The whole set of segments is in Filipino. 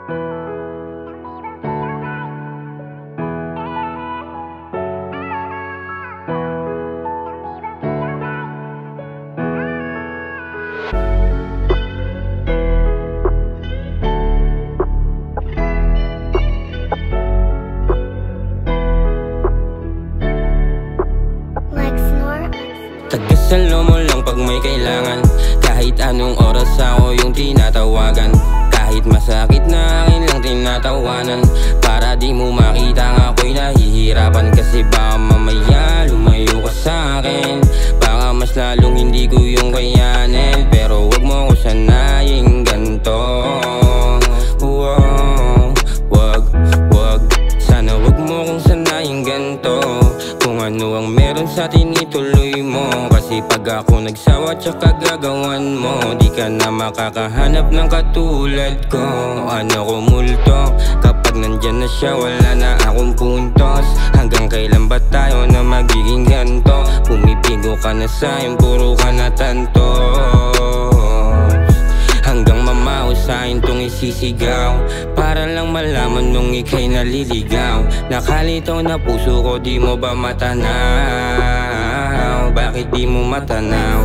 Tagasalo mo lang pag may kailangan, kahit anong oras ako yung tinatawagan. Kahit masakit na akin lang tinatawanan, para di mo makita nga ako'y nahihirapan. Kasi baka mamaya lumayo ka sa'kin, baka mas lalong hindi ko yung kayanin. Pero wag mo ko sanayin ganto. Wag, sana wag mo kong sanayin ganto. Kung ano ang meron sa'tin ituloy mo, kasi pag ako nagsawa tsaka gagawan mo, di ka na makakahanap ng katulad ko. Ano ko multo, kapag nandyan na siya wala na akong puntos. Hanggang kailan ba tayo na magiging ganto? Pumipigo ka na sa'kin, puro ka na tantos. Hanggang mamaw sa'kin tong isisigaw, para lang malaman nung ika'y naliligaw. Nakalitaw na puso ko, di mo ba matanaw? Bakit di mo matanaw?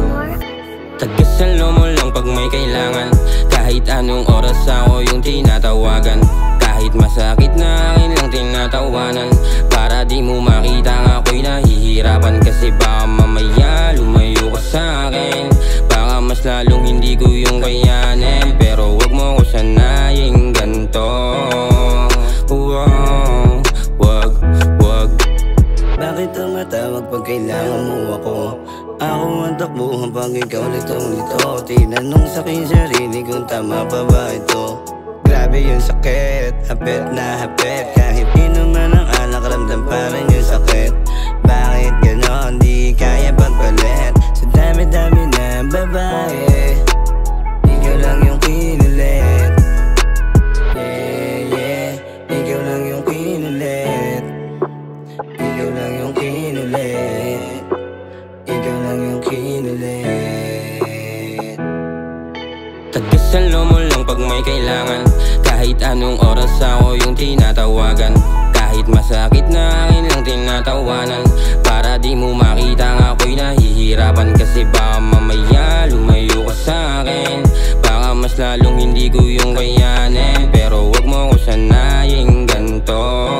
Tagasalo mo lang pag may kailangan, kahit anong oras ako yung tinatawagan. Kahit masakit na akin lang tinatawanan, para di mo makita nga ako'y nahihirapan. Kasi baka mamaya lumayo ka sa'kin, baka mas lalong hindi ko yung kayanin. Pero wag mo ko sanayin ganto. Wag. Bakit tumatawag pag kailangan mo ako? Ako ang takbuhan pag ikaw litong-lito. Tinanong sa'kin sarili kung tama pa ba ito. Grabe yung sakit, hapit na hapit. Kahit di naman ang alak, ramdam pa rin yung sakit. Bakit ganon, di kaya pagpalit sa dami-dami na babae. Ikaw lang yung kinulit. Yeah, ikaw lang yung kinulit. Ikaw lang yung kinulit. Ikaw lang yung kinulit. Tagasalo mo lang pag may kailangan, kahit anong oras ako yung tinatawagan. Kahit masakit na akin lang tinatawanan, para di mo makita nga ako'y nahihirapan. Kasi baka mamaya lumayo ka sa'kin, baka mas lalong hindi ko yung kayanin. Pero wag mo ko sanayin ganto.